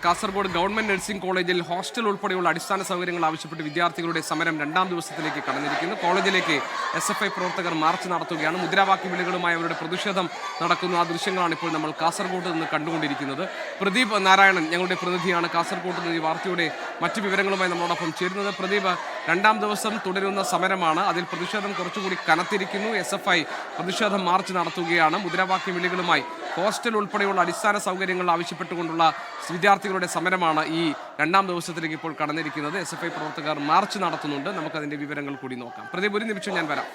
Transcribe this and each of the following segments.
Kasaragod government nursing കോളേജിൽ hostel ഉൾപ്പെടെയുള്ള അടിസ്ഥാന സൗകര്യങ്ങൾ ആവശ്യപ്പെട്ട് വിദ്യാർത്ഥികളുടെ സമരം രണ്ടാം ദിവസത്തിലേക്ക് കടന്നിരിക്കുന്നു. കോളേജിലേക്ക് SFI പ്രവർത്തകർ മാർച്ച് നടത്തുകയാണ്. മുദ്രാവാക്യ വിളികളുമായി അവരുടെ പ്രതിഷേധം നടക്കുന്ന ആ ദൃശ്യങ്ങളാണ് ഇപ്പോൾ നമ്മൾ കാസർഗോഡ് നിന്ന് കണ്ടുകൊണ്ടിരിക്കുന്നത്. പ്രദീപ് നാരായണൻ ഞങ്ങളുടെ പ്രതിനിധിയാണ് കാസർഗോഡ് നിന്ന് ഈ വാർത്തയുടെ മറ്റു വിവരങ്ങളുമായി നമ്മളോടൊപ്പം ചേരുന്നത്. പ്രദീപ്, രണ്ടാം ദിവസം തുടരുന്ന സമരമാണ്. അതിൽ പ്രതിഷേധം കുറച്ചുകൂടി കനത്തിരിക്കുന്നു. SFI പ്രതിഷേധം മാർച്ച് നടത്തുകയാണ്. മുദ്രാവാക്യ വിളികളുമായി ഹോസ്റ്റൽ ഉൾപ്പെടെയുള്ള അടിസ്ഥാന സൗകര്യങ്ങൾ ആവശ്യപ്പെട്ടുകൊണ്ടുള്ള വിദ്യാർത്ഥികളുടെ സമരമാണ് ഈ രണ്ടാം ദിവസത്തിലേക്ക് ഇപ്പോൾ കടന്നിരിക്കുന്നത്. SFI പ്രവർത്തകർ മാർച്ച് നടത്തുന്നുണ്ട്. നമുക്കതിന്റെ വിവരങ്ങൾ കൂടി നോക്കാം. പ്രദീപ്, ഒരു നിമിഷം ഞാൻ വരാം.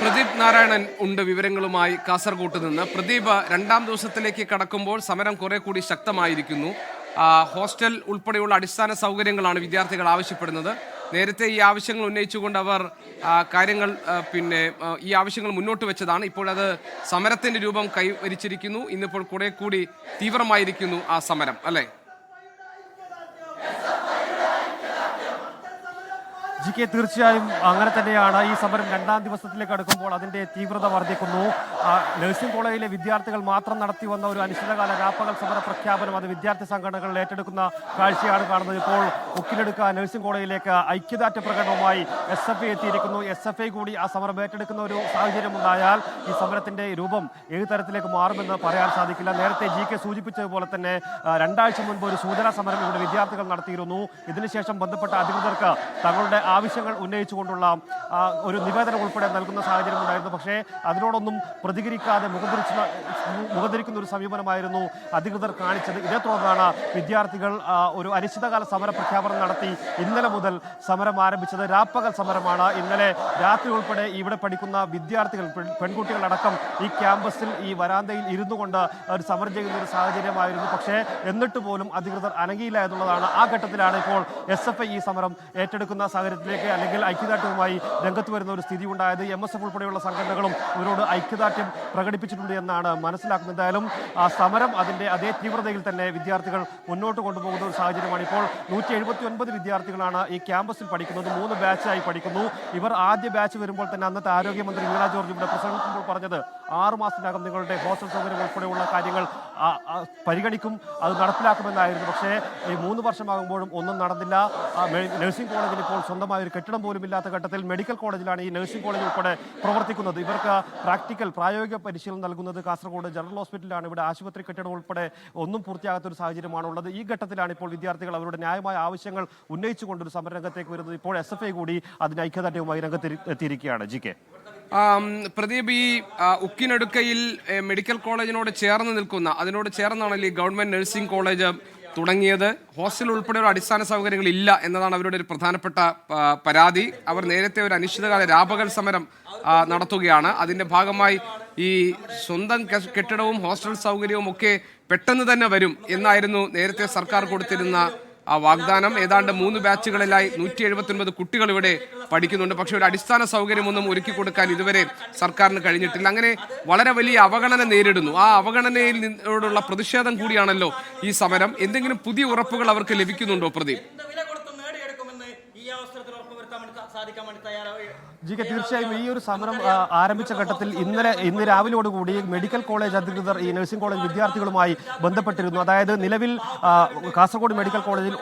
പ്രദീപ് നാരായണൻ ഉണ്ട് വിവരങ്ങളുമായി കാസർഗോട്ട് നിന്ന്. പ്രദീപ്, രണ്ടാം ദിവസത്തിലേക്ക് കടക്കുമ്പോൾ സമരം കുറെ കൂടി ശക്തമായിരിക്കുന്നു. ഹോസ്റ്റൽ ഉൾപ്പെടെയുള്ള അടിസ്ഥാന സൗകര്യങ്ങളാണ് വിദ്യാർത്ഥികൾ ആവശ്യപ്പെടുന്നത്. നേരത്തെ ഈ ആവശ്യങ്ങൾ ഉന്നയിച്ചുകൊണ്ട് അവർ ഈ ആവശ്യങ്ങൾ മുന്നോട്ട് വെച്ചതാണ്. ഇപ്പോഴത് സമരത്തിന്റെ രൂപം കൈവരിച്ചിരിക്കുന്നു. ഇന്നിപ്പോൾ കുറെ കൂടി തീവ്രമായിരിക്കുന്നു ആ സമരം, അല്ലേ? GK, തീർച്ചയായും അങ്ങനെ തന്നെയാണ്. ഈ സമരം രണ്ടാം ദിവസത്തിലേക്ക് അടുക്കുമ്പോൾ അതിന്റെ തീവ്രത വർദ്ധിക്കുന്നു. നഴ്സിംഗ് കോളേജിലെ വിദ്യാർത്ഥികൾ മാത്രം നടത്തി വന്ന ഒരു അനിശ്ചിതകാല രാപ്പകൽ സമര പ്രഖ്യാപനം അത് വിദ്യാർത്ഥി സംഘടനകൾ ഏറ്റെടുക്കുന്ന കാഴ്ചയാണ് കാണുന്നത്. ഇപ്പോൾ ഉക്കിലെടുക്ക നഴ്സിംഗ് കോളേജിലേക്ക് ഐക്യദാർഢ്യ പ്രകടനവുമായി SFI എത്തിയിരിക്കുന്നു. SFI കൂടി ആ സമരം ഏറ്റെടുക്കുന്ന ഒരു സാഹചര്യം ഉണ്ടായാൽ ഈ സമരത്തിന്റെ രൂപം ഏത് തരത്തിലേക്ക് മാറുമെന്ന് പറയാൻ സാധിക്കില്ല. നേരത്തെ GK സൂചിപ്പിച്ചതുപോലെ തന്നെ 2 ആഴ്ച മുൻപ് ഒരു സൂചനാ സമരം ഇവിടെ വിദ്യാർത്ഥികൾ നടത്തിയിരുന്നു. ഇതിനുശേഷം ബന്ധപ്പെട്ട അധികൃതർക്ക് തങ്ങളുടെ ആവശ്യങ്ങൾ ഉന്നയിച്ചുകൊണ്ടുള്ള ഒരു നിവേദനം ഉൾപ്പെടെ നൽകുന്ന സാഹചര്യം ഉണ്ടായിരുന്നു. പക്ഷേ അതിനോടൊന്നും പ്രതികരിക്കാതെ മുഖധരിക്കുന്ന ഒരു സമീപനമായിരുന്നു അധികൃതർ കാണിച്ചത്. ഇതേ തുടർന്നാണ് വിദ്യാർത്ഥികൾ ഒരു അനിശ്ചിതകാല സമര പ്രഖ്യാപനം നടത്തി ഇന്നലെ മുതൽ സമരം ആരംഭിച്ചത്. രാപ്പകൽ സമരമാണ്. ഇന്നലെ രാത്രി ഉൾപ്പെടെ ഇവിടെ പഠിക്കുന്ന വിദ്യാർത്ഥികൾ, പെൺകുട്ടികളടക്കം ഈ ക്യാമ്പസിൽ ഈ വരാന്തയിൽ ഇരുന്നു കൊണ്ട് ഒരു സമരം ചെയ്യുന്ന ഒരു സാഹചര്യമായിരുന്നു. പക്ഷേ എന്നിട്ട് പോലും അധികൃതർ അനങ്ങിയില്ല എന്നുള്ളതാണ്. ആ ഘട്ടത്തിലാണ് ഇപ്പോൾ SFI ഈ സമരം ഏറ്റെടുക്കുന്ന സാഹചര്യത്തിലേക്ക് അല്ലെങ്കിൽ ഐക്യദാർഢ്യവുമായി രംഗത്ത് വരുന്ന ഒരു സ്ഥിതി ഉണ്ടായത്. MSF ഉൾപ്പെടെയുള്ള സംഘടനകളും ഇവരോട് ഐക്യദാർഢ്യം പ്രകടിപ്പിച്ചിട്ടുണ്ട് എന്നാണ് മനസ്സിലാക്കുന്നത്. എന്തായാലും സമരം അതിന്റെ അതേ തീവ്രതയിൽ തന്നെ വിദ്യാർത്ഥികൾ മുന്നോട്ട് കൊണ്ടുപോകുന്ന ഒരു സാഹചര്യമാണ്. ഇപ്പോൾ 179 വിദ്യാർത്ഥികളാണ് ഈ ക്യാമ്പസിൽ പഠിക്കുന്നത്. 3 ബാച്ചായി പഠിക്കുന്നു. ഇവർ ആദ്യ ബാച്ച് വരുമ്പോൾ തന്നെ അന്നത്തെ ആരോഗ്യമന്ത്രി വീണ ജോർജ് ഇവിടെ പ്രസംഗിക്കുമ്പോൾ പറഞ്ഞത് 6 മാസത്തിനകം നിങ്ങളുടെ ഹോസ്റ്റൽ സൗകര്യം ഉൾപ്പെടെയുള്ള കാര്യങ്ങൾ പരിഗണിക്കും, അത് നടപ്പിലാക്കുമെന്നായിരുന്നു. പക്ഷേ ഈ 3 വർഷമാകുമ്പോഴും ഒന്നും നടന്നില്ല. നഴ്സിംഗ് കോളേജിൽ ഇപ്പോൾ സ്വന്തമായ ഒരു കെട്ടിടം പോലും ഇല്ലാത്ത ഘട്ടത്തിൽ മെഡിക്കൽ കോളേജിലാണ് ഈ നഴ്സിംഗ് കോളേജ് ഉൾപ്പെടെ പ്രവർത്തിക്കുന്നത്. ഇവർക്ക് പ്രായോഗിക പരിശീലനം നൽകുന്നത് കാസർഗോഡ് ജനറൽ ഹോസ്പിറ്റലിലാണ്. ഇവിടെ ആശുപത്രി കെട്ടിടം ഉൾപ്പെടെ ഒന്നും പൂർത്തിയാകാത്ത ഒരു സാഹചര്യമാണുള്ളത്. ഈ ഘട്ടത്തിലാണ് ഇപ്പോൾ വിദ്യാർത്ഥികൾ അവരുടെ ന്യായമായ ആവശ്യങ്ങൾ ഉന്നയിച്ചുകൊണ്ടൊരു സമരരംഗത്തേക്ക് വരുന്നത്. ഇപ്പോൾ SFI കൂടി അതിന് ഐക്യദാർഢ്യവുമായി രംഗത്തെത്തിയിരിക്കുകയാണ്. GK, പ്രദീപ്, ഈ ഉക്കിനടുക്കയിൽ മെഡിക്കൽ കോളേജിനോട് ചേർന്ന് നിൽക്കുന്ന, അതിനോട് ചേർന്നാണല്ലോ ഈ ഗവൺമെന്റ് നഴ്സിംഗ് കോളേജ് തുടങ്ങിയത്. ഹോസ്റ്റൽ ഉൾപ്പെടെയുള്ള അടിസ്ഥാന സൗകര്യങ്ങൾ ഇല്ല എന്നതാണ് അവരുടെ ഒരു പ്രധാനപ്പെട്ട പരാതി. അവർ നേരത്തെ ഒരു അനിശ്ചിതകാല രാപകൽ സമരം നടത്തുകയാണ്. അതിന്റെ ഭാഗമായി ഈ സ്വന്തം കെട്ടിടവും ഹോസ്റ്റൽ സൗകര്യവും ഒക്കെ പെട്ടെന്ന് തന്നെ വരും എന്നായിരുന്നു നേരത്തെ സർക്കാർ കൊടുത്തിരുന്ന വാഗ്ദാനം. ഏതാണ്ട് 3 ബാച്ചുകളിലായി 179 കുട്ടികൾ ഇവിടെ പഠിക്കുന്നുണ്ട്. പക്ഷേ ഒരു അടിസ്ഥാന സൗകര്യമൊന്നും ഒരുക്കി കൊടുക്കാൻ ഇതുവരെ സർക്കാരിന് കഴിഞ്ഞിട്ടില്ല. അങ്ങനെ വളരെ വലിയ അവഗണന നേരിടുന്നു. ആ അവഗണനയോടുള്ള പ്രതിഷേധം കൂടിയാണല്ലോ ഈ സമരം. എന്തെങ്കിലും പുതിയ ഉറപ്പുകൾ അവർക്ക് ലഭിക്കുന്നുണ്ടോ പ്രദീപ്? GK, തീർച്ചയായും ഈ ഒരു സമരം ആരംഭിച്ച ഘട്ടത്തിൽ ഇന്ന് രാവിലെയോടുകൂടി മെഡിക്കൽ കോളേജ് അധികൃതർ ഈ നഴ്സിംഗ് കോളേജ് വിദ്യാർത്ഥികളുമായി ബന്ധപ്പെട്ടിരുന്നു. അതായത് നിലവിൽ കാസർഗോഡ് മെഡിക്കൽ കോളേജിൽ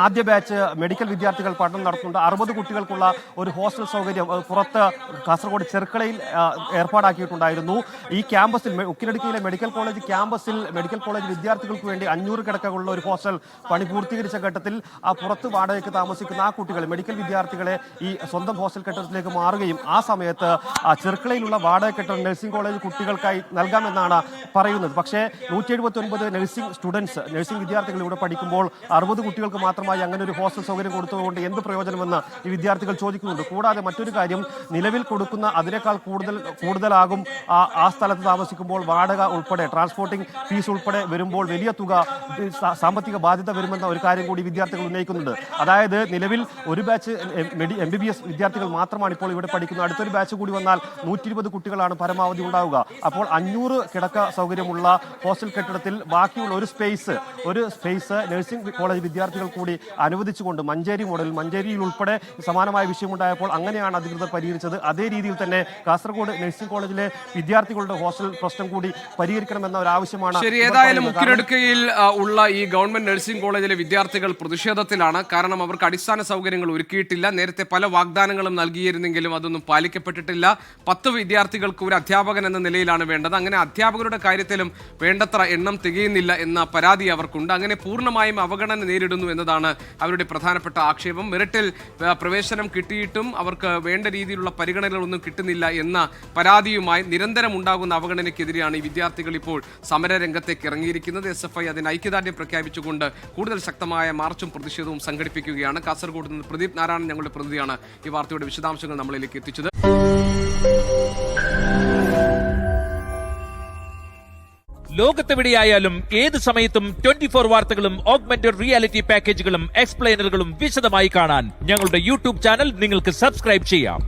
ആദ്യ ബാച്ച് മെഡിക്കൽ വിദ്യാർത്ഥികൾ പഠനം നടത്തുന്നുണ്ട്. 60 കുട്ടികൾക്കുള്ള ഒരു ഹോസ്റ്റൽ സൗകര്യം പുറത്ത് കാസർഗോഡ് ചെർക്കളയിൽ ഏർപ്പാടാക്കിയിട്ടുണ്ടായിരുന്നു. ഈ ക്യാമ്പസിൽ ഉക്കിനടുക്കിയിലെ മെഡിക്കൽ കോളേജ് ക്യാമ്പസിൽ മെഡിക്കൽ കോളേജ് വിദ്യാർത്ഥികൾക്ക് വേണ്ടി 500 കിടക്കകളുള്ള ഒരു ഹോസ്റ്റൽ പണി പൂർത്തീകരിച്ച ഘട്ടത്തിൽ പുറത്ത് വാടകയ്ക്ക് താമസിക്കുന്ന ആ കുട്ടികൾ, മെഡിക്കൽ നിരവധി വിദ്യാർത്ഥികളെ ഈ സ്വന്തം ഹോസ്റ്റൽ കെട്ടിടത്തിലേക്ക് മാറുകയും ആ സമയത്ത് ചെർക്കളയിലുള്ള വാടക കെട്ടിടം നഴ്സിംഗ് കോളേജ് കുട്ടികൾക്കായി നൽകാമെന്നാണ് പറയുന്നത്. പക്ഷേ 179 നഴ്സിംഗ് വിദ്യാർത്ഥികൾ ഇവിടെ പഠിക്കുമ്പോൾ 60 കുട്ടികൾക്ക് മാത്രമായി അങ്ങനെ ഒരു ഹോസ്റ്റൽ സൗകര്യം കൊടുത്തതുകൊണ്ട് എന്ത് പ്രയോജനമെന്ന് ഈ വിദ്യാർത്ഥികൾ ചോദിക്കുന്നുണ്ട്. കൂടാതെ മറ്റൊരു കാര്യം, നിലവിൽ കൊടുക്കുന്ന അതിനേക്കാൾ കൂടുതലാകും ആ സ്ഥലത്ത് താമസിക്കുമ്പോൾ വാടക ഉൾപ്പെടെ ട്രാൻസ്പോർട്ടിംഗ് ഫീസ് ഉൾപ്പെടെ വരുമ്പോൾ വലിയ തുക സാമ്പത്തിക ബാധ്യത വരുമെന്ന ഒരു കാര്യം കൂടി വിദ്യാർത്ഥികൾ ഉന്നയിക്കുന്നുണ്ട്. അതായത് നിലവിൽ ഒരു ബാച്ച് MBBS വിദ്യാർത്ഥികൾ മാത്രമാണ് ഇപ്പോൾ ഇവിടെ പഠിക്കുന്നത്. അടുത്തൊരു ബാച്ച് കൂടി വന്നാൽ 120 കുട്ടികളാണ് പരമാവധി ഉണ്ടാവുക. അപ്പോൾ 500 കിടക്ക സൗകര്യമുള്ള ഹോസ്റ്റൽ കെട്ടിടത്തിൽ ബാക്കിയുള്ള ഒരു സ്പേസ് നഴ്സിംഗ് കോളേജ് വിദ്യാർത്ഥികൾ കൂടി അനുവദിച്ചുകൊണ്ട് മഞ്ചേരിയിൽ ഉൾപ്പെടെ സമാനമായ വിഷയമുണ്ടായപ്പോൾ അങ്ങനെയാണ് അധികൃതർ പരിഹരിച്ചത്. അതേ രീതിയിൽ തന്നെ കാസർഗോഡ് നഴ്സിംഗ് കോളേജിലെ വിദ്യാർത്ഥികളുടെ ഹോസ്റ്റൽ പ്രശ്നം കൂടി പരിഹരിക്കണമെന്ന ഒരു ആവശ്യമാണ്. ശരി, ഏതായാലും ഉക്കിനടുക്കയിൽ ഉള്ള ഈ ഗവൺമെന്റ് നഴ്സിംഗ് കോളേജിലെ വിദ്യാർത്ഥികൾ പ്രതിഷേധത്തിലാണ്. കാരണം അവർക്ക് അടിസ്ഥാന സൗകര്യങ്ങൾ ഒരുക്കിയിട്ടില്ല. നേരത്തെ പല വാഗ്ദാനങ്ങളും നൽകിയിരുന്നെങ്കിലും അതൊന്നും പാലിക്കപ്പെട്ടിട്ടില്ല. 10 വിദ്യാർത്ഥികൾക്ക് ഒരു അധ്യാപകൻ എന്ന നിലയിലാണ് വേണ്ടത്. അങ്ങനെ അധ്യാപകരുടെ കാര്യത്തിലും വേണ്ടത്ര എണ്ണം തികയുന്നില്ല എന്ന പരാതി അവർക്കുണ്ട്. അങ്ങനെ പൂർണ്ണമായും അവഗണന നേരിടുന്നു എന്നതാണ് അവരുടെ പ്രധാനപ്പെട്ട ആക്ഷേപം. മെറിറ്റിൽ പ്രവേശനം കിട്ടിയിട്ടും അവർക്ക് വേണ്ട രീതിയിലുള്ള പരിഗണനകളൊന്നും കിട്ടുന്നില്ല എന്ന പരാതിയുമായി നിരന്തരം ഉണ്ടാകുന്ന അവഗണനയ്ക്കെതിരെയാണ് ഈ വിദ്യാർത്ഥികൾ ഇപ്പോൾ സമരരംഗത്തേക്ക് ഇറങ്ങിയിരിക്കുന്നത്. SFI അതിന് ഐക്യദാർഢ്യം പ്രഖ്യാപിച്ചുകൊണ്ട് കൂടുതൽ ശക്തമായ മാർച്ചും പ്രതിഷേധവും സംഘടിപ്പിക്കുകയാണ്. കാസർഗോഡ് നിന്ന് പ്രദീപ് നാരായണൻ ഞങ്ങളുടെ പ്രതിനിധിയാണ് ഈ വാർത്തയുടെ വിശദാംശങ്ങൾ നമ്മളിലേക്ക് എത്തിച്ചത്. ലോകത്തെവിടെയായാലും ഏത് സമയത്തും 24 വാർത്തകളും ഓഗ്മെന്റഡ് റിയാലിറ്റി പാക്കേജുകളും എക്സ്പ്ലെയിനറുകളും വിശദമായി കാണാൻ ഞങ്ങളുടെ YouTube ചാനൽ നിങ്ങൾക്ക് സബ്സ്ക്രൈബ് ചെയ്യാം.